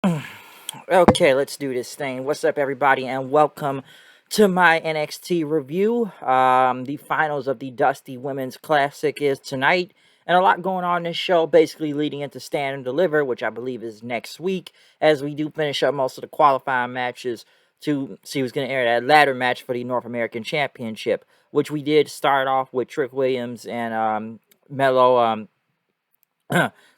Okay, let's do this thing. What's up, everybody, and welcome to my NXT review. The finals of the Dusty Women's Classic is tonight, and a lot going on in this show, basically leading into Stand and Deliver, which I believe is next week, as we do finish up most of the qualifying matches to see who's going to enter that ladder match for the North American Championship, which we did start off with Trick Williams and Mello.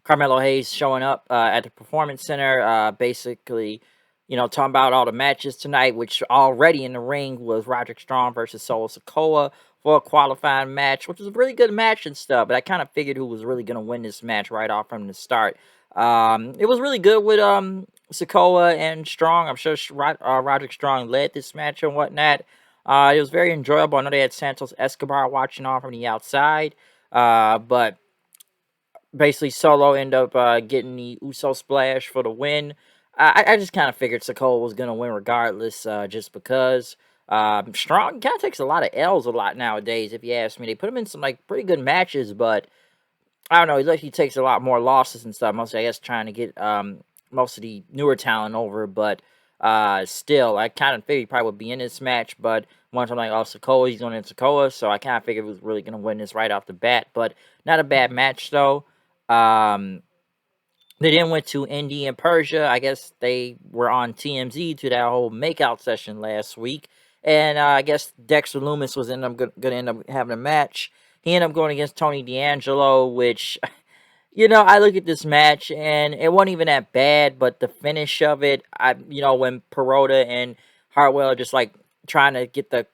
Carmelo Hayes showing up at the Performance Center, basically, talking about all the matches tonight, which already in the ring was Roderick Strong versus Socoa for a qualifying match, which was a really good match and stuff. But I kind of figured who was really going to win this match right off from the start. It was really good with Socoa and Strong. I'm sure Roderick Strong led this match and whatnot. It was very enjoyable. I know they had Santos Escobar watching on from the outside, but basically Solo end up getting the Uso splash for the win. I just kind of figured Sokoa was gonna win regardless, just because Strong kind of takes a lot of L's a lot nowadays. If you ask me, they put him in some like pretty good matches, but I don't know. He takes a lot more losses and stuff. Mostly, I guess, trying to get most of the newer talent over. But still, I kind of figured he probably would be in this match. But once I'm like, oh, Sokoa, he's going in Sokoa. So I kind of figured he was really going to win this right off the bat. But not a bad match, though. Um, they then went to Indy and Persia. I guess they were on TMZ to that whole makeout session last week. And I guess Dexter Loomis was going to end up having a match. He ended up going against Tony D'Angelo, which, I look at this match and it wasn't even that bad, but the finish of it, when Perota and Hartwell are just like trying to get the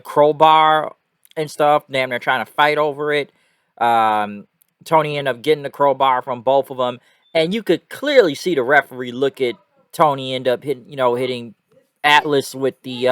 crowbar and stuff, damn, they're trying to fight over it. Um, Tony ended up getting the crowbar from both of them, and you could clearly see the referee look at Tony end up hitting Atlas with the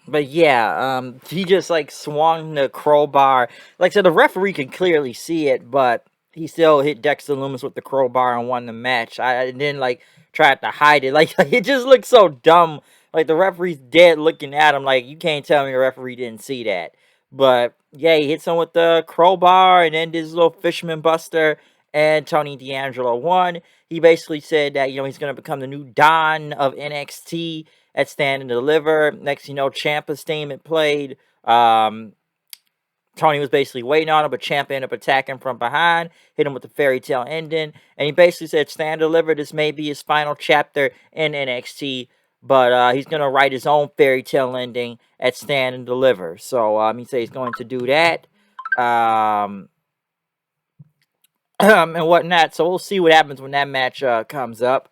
but yeah, he just like swung the crowbar. Like, so the referee can clearly see it, but he still hit Dexter Loomis with the crowbar and won the match. I didn't like try to hide it. Like, it just looked so dumb. Like, the referee's dead looking at him. Like, you can't tell me the referee didn't see that. But yeah, he hits him with the crowbar and then this little fisherman buster. And Tony D'Angelo won. He basically said that he's gonna become the new Don of NXT at Stand and Deliver. Next, Ciampa's statement played. Tony was basically waiting on him, but Ciampa ended up attacking from behind, hit him with the fairy tale ending, and he basically said, Stand and Deliver, this may be his final chapter in NXT, but he's going to write his own fairy tale ending at Stand and Deliver. So he said he's going to do that. Um, and whatnot. So we'll see what happens when that match comes up.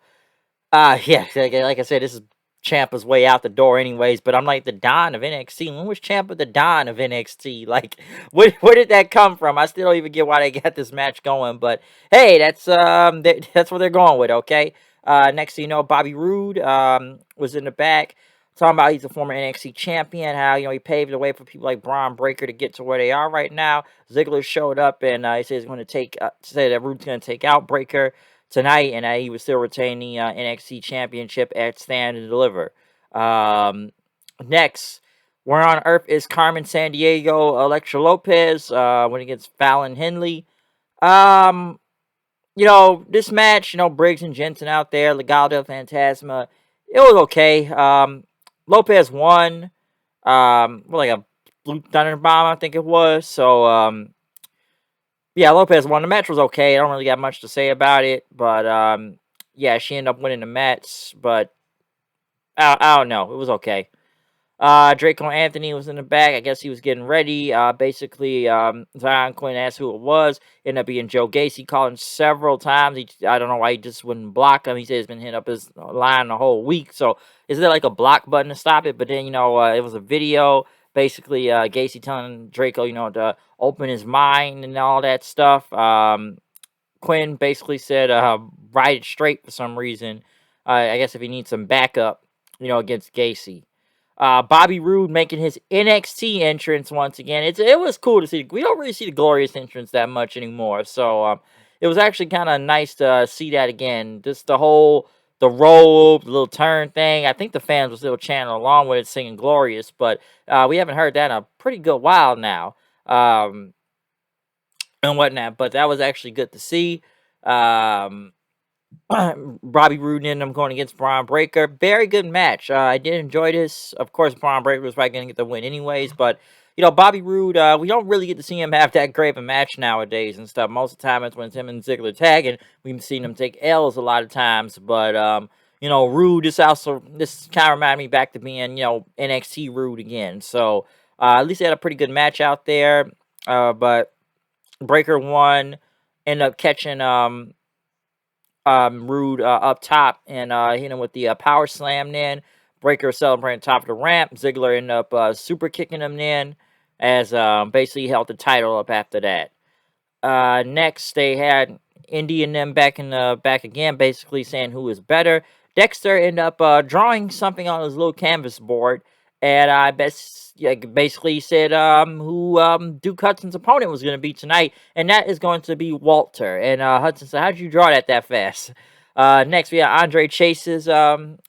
Yeah, like I said, this is Ciampa's way out the door, anyways. But I'm like the Don of NXT. When was Ciampa the Don of NXT? Like, where did that come from? I still don't even get why they got this match going. But hey, that's what they're going with. Okay. Next thing you know, Bobby Roode was in the back talking about he's a former NXT champion. How he paved the way for people like Braun Breaker to get to where they are right now. Ziggler showed up and he said he's going to say that Roode's going to take out Breaker tonight, and he would still retain the NXT Championship at Stand and Deliver. Next, where on earth is Carmen Sandiego Electra Lopez when against Fallon Henley? This match, Briggs and Jensen out there, Legado del Fantasma, it was okay. Lopez won, with like a Blue Thunder Bomb, I think it was. So, yeah, Lopez won. The match was okay. I don't really got much to say about it, but yeah, she ended up winning the match. But I don't know. It was okay. Draco Anthony was in the back. I guess he was getting ready. Basically, Zion Quinn asked who it was. Ended up being Joe Gacy. Called him several times. I don't know why he just wouldn't block him. He said he's been hitting up his line the whole week. So is there like a block button to stop it? But then it was a video. Basically, Gacy telling Draco, to open his mind and all that stuff. Quinn basically said, ride it straight for some reason. I guess if he needs some backup, against Gacy. Bobby Roode making his NXT entrance once again. It was cool to see. We don't really see the Glorious entrance that much anymore. So it was actually kind of nice to see that again. Just the robe, the little turn thing. I think the fans were still chanting along with it, singing Glorious, but we haven't heard that in a pretty good while now. And whatnot. But that was actually good to see. Um, Bobby Roode ended up going against Braun Breaker. Very good match. I did enjoy this. Of course, Braun Breaker was probably going to get the win anyways, but Bobby Roode, we don't really get to see him have that great of a match nowadays and stuff. Most of the time, it's when it's him and Ziggler tagging. We've seen him take L's a lot of times, but Roode. This kind of reminded me back to being NXT Roode again. So at least they had a pretty good match out there. But Breaker won, ended up catching Roode up top and hit him with the power slam. Then Breaker celebrating top of the ramp. Ziggler ended up super kicking him in as basically held the title up after that. Next, they had Indy and them back again, basically saying who is better. Dexter ended up drawing something on his little canvas board, and basically said who Duke Hudson's opponent was going to be tonight, and that is going to be Walter. And Hudson said, "How'd you draw that fast?" Next, we had Andre Chase's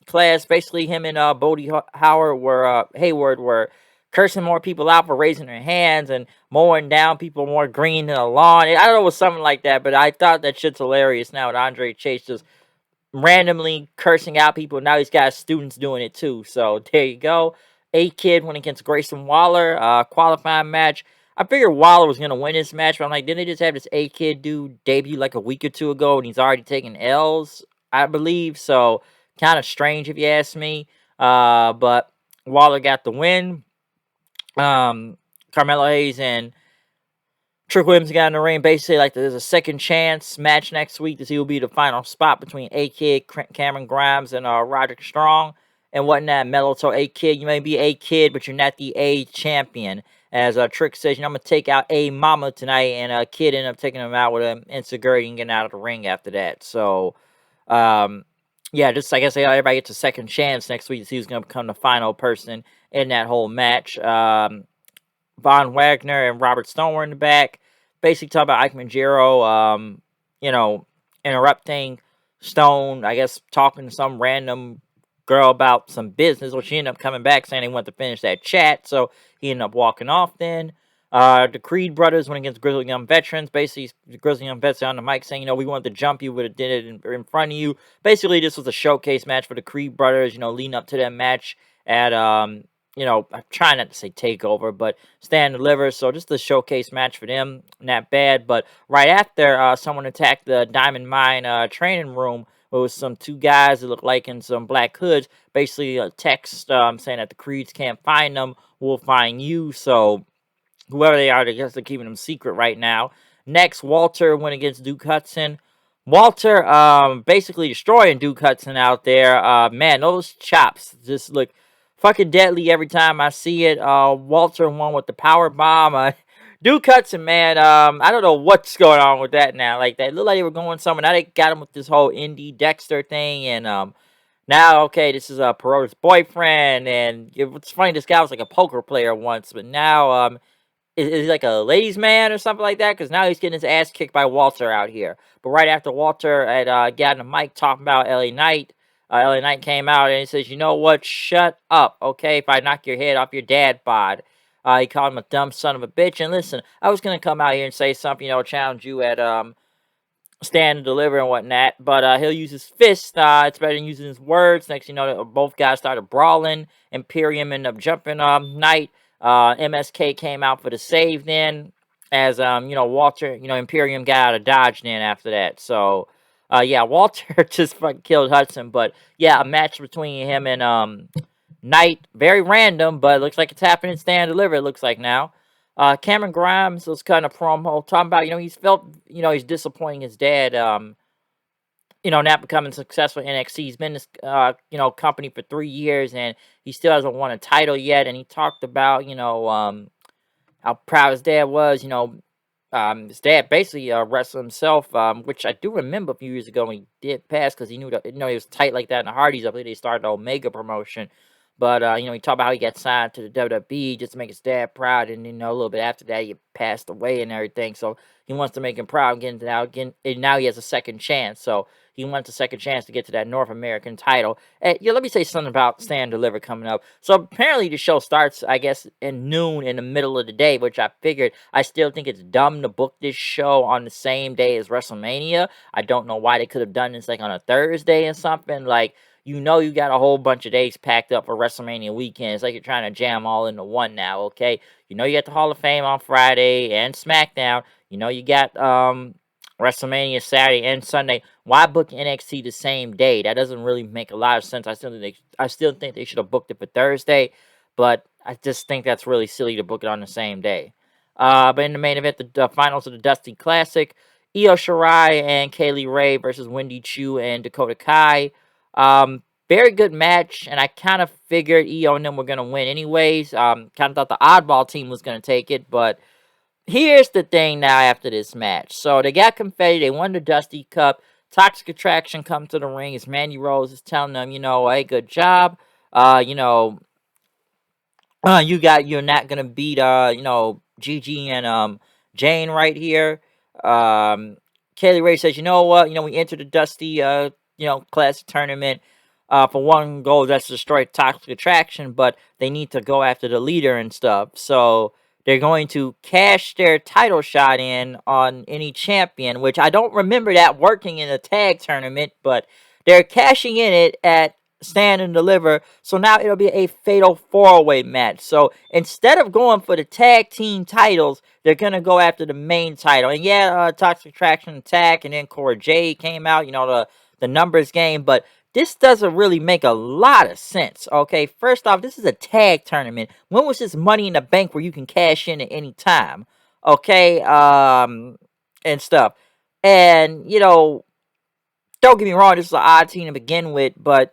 class. Basically, him and Bodie Hayward were cursing more people out for raising their hands and mowing down people more green than a lawn. I don't know, it was something like that, but I thought that shit's hilarious now with Andre Chase just randomly cursing out people. Now he's got students doing it too. So there you go. A-Kid went against Grayson Waller, qualifying match. I figured Waller was going to win this match, but I'm like, didn't they just have this A-Kid dude debut like a week or two ago, and he's already taken L's, I believe? So kind of strange if you ask me. But Waller got the win. Carmelo Hayes and Trick Williams got in the ring. Basically, like there's a second chance match next week to see who will be the final spot between A-Kid, Cameron Grimes, and Roderick Strong and whatnot. Mello told A-Kid, you may be A-Kid, but you're not the A champion. As Trick says, I'm going to take out A Mama tonight, and Kid ended up taking him out with an insecurity and getting out of the ring after that. So, just I guess everybody gets a second chance next week to see who's going to become the final person in that whole match. Von Wagner and Robert Stone were in the back. Basically talking about Ike Manjiro, interrupting Stone, I guess talking to some random girl about some business. Well, she ended up coming back saying they wanted to finish that chat, so he ended up walking off then. The Creed brothers went against Grizzly Young Veterans. Basically, the Grizzly Young Vets on the mic saying, we wanted to jump you, would have did it in front of you. Basically, this was a showcase match for the Creed brothers, leading up to that match at, I'm trying not to say takeover, but Stand and Deliver. So just a showcase match for them. Not bad. But right after, someone attacked the Diamond Mine training room with some two guys that look like in some black hoods. Basically a text saying that the Creeds can't find them. We'll find you. So whoever they are, I guess they're keeping them secret right now. Next, Walter went against Duke Hudson. Walter basically destroying Duke Hudson out there. Man, those chops just look fucking deadly every time I see it. Walter won with the power bomb. Duke Hudson, man, I don't know what's going on with that now. Like, they looked like they were going somewhere. Now they got him with this whole indie Dexter thing, and now, okay, this is Perota's boyfriend, and it's funny, this guy was like a poker player once, but now, is he like a ladies' man or something like that? Because now he's getting his ass kicked by Walter out here. But right after Walter had gotten a mic talking about LA Knight, LA Knight came out and he says, you know what? Shut up, okay? If I knock your head off your dad bod. He called him a dumb son of a bitch. And listen, I was going to come out here and say something, challenge you at Stand and Deliver and whatnot, but he'll use his fist. It's better than using his words. Next, both guys started brawling. Imperium ended up jumping Knight. MSK came out for the save then, as Walter, Imperium got out of dodge then after that. So, Walter just fucking killed Hudson. But yeah, a match between him and Knight, very random, but it looks like it's happening. Stand and Deliver. It looks like now. Cameron Grimes was kind of promo talking about, he's felt, he's disappointing his dad, not becoming successful in NXT. He's been this, company for 3 years and he still hasn't won a title yet. And he talked about, how proud his dad was, his dad basically wrestled himself, which I do remember a few years ago when he did pass because he knew that, he was tight like that in the Hardys. I believe they started the Omega promotion. But he talked about how he got signed to the WWE just to make his dad proud, and a little bit after that he passed away and everything. So he wants to make him proud again, and now he has a second chance. So he wants a second chance to get to that North American title. And let me say something about Stand and Deliver coming up. So apparently the show starts, I guess, in noon in the middle of the day, which I figured. I still think it's dumb to book this show on the same day as WrestleMania. I don't know why they could have done this like on a Thursday or something. Like, you got a whole bunch of days packed up for WrestleMania weekend. It's like you're trying to jam all into one now, okay? You got the Hall of Fame on Friday and SmackDown. You got WrestleMania Saturday and Sunday. Why book NXT the same day? That doesn't really make a lot of sense. I still think they should have booked it for Thursday, but I just think that's really silly to book it on the same day. But in the main event, the finals of the Dusty Classic, Io Shirai and Kaylee Ray versus Wendy Chu and Dakota Kai. Very good match, and I kind of figured Io and them were going to win anyways. Kind of thought the oddball team was going to take it, but here's the thing now after this match. So they got confetti, they won the Dusty Cup. Toxic Attraction come to the ring as Mandy Rose is telling them, hey, good job. You're not gonna beat Gigi and Jane right here. Kaylee Ray says, you know what? We entered the Dusty classic tournament for one goal, that's to destroy Toxic Attraction, but they need to go after the leader and stuff. So they're going to cash their title shot in on any champion, which I don't remember that working in a tag tournament, but they're cashing in it at Stand and Deliver. So now it'll be a fatal 4-way match. So instead of going for the tag team titles, they're going to go after the main title. And yeah, Toxic Attraction attack, and then Cora Jade came out, the numbers game, but this doesn't really make a lot of sense, okay? First off, this is a tag tournament. When was this Money in the Bank where you can cash in at any time, okay? And stuff. And, don't get me wrong, this is an odd team to begin with, but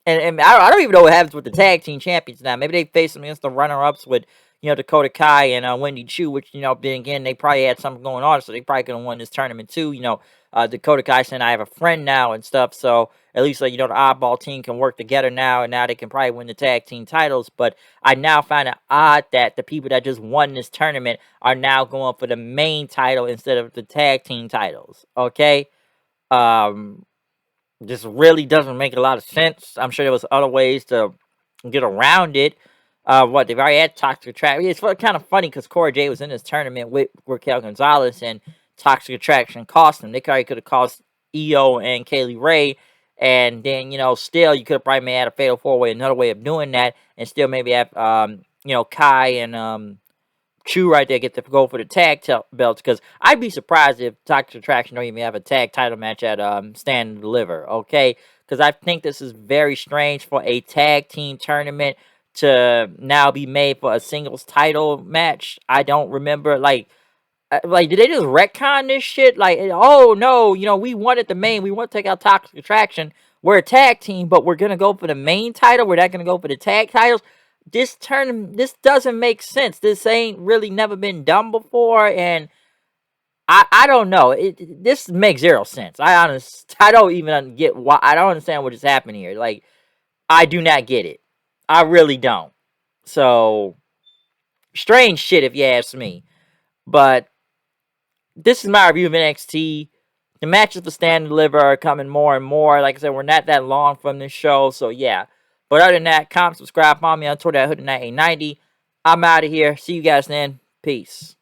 and I don't even know what happens with the tag team champions now. Maybe they face them against the runner-ups with, Dakota Kai and Wendy Chu, which, then again, they probably had something going on, so they probably could have won this tournament too. Dakota Kai saying, I have a friend now and stuff, so at least, the oddball team can work together now, and now they can probably win the tag team titles. But I now find it odd that the people that just won this tournament are now going for the main title instead of the tag team titles, okay? Just really doesn't make a lot of sense. I'm sure there was other ways to get around it. They've already had Toxic Attraction. It's kind of funny because Cora Jade was in this tournament with Raquel Gonzalez, and Toxic Attraction cost them. They probably could have cost Io and Kaylee Ray, and then, still you could have probably made a fatal 4-way, another way of doing that, and still maybe have, Kai and, Chu right there get to go for the tag belts, because I'd be surprised if Toxic Attraction don't even have a tag title match at Stand and Deliver, okay? Because I think this is very strange for a tag team tournament to now be made for a singles title match. I don't remember, did they just retcon this shit? Like, oh no, we wanted the main, we want to take out Toxic Attraction. We're a tag team, but we're gonna go for the main title. We're not gonna go for the tag titles. This doesn't make sense. This ain't really never been done before, and I don't know. This makes zero sense. I don't even get why. I don't understand what is happening here. Like, I do not get it. I really don't. So strange shit, if you ask me. But this is my review of NXT. The matches for Stand and Deliver are coming more and more. Like I said, we're not that long from this show, so yeah. But other than that, comment, subscribe, follow me on Twitter at HoodNight890. I'm out of here. See you guys then. Peace.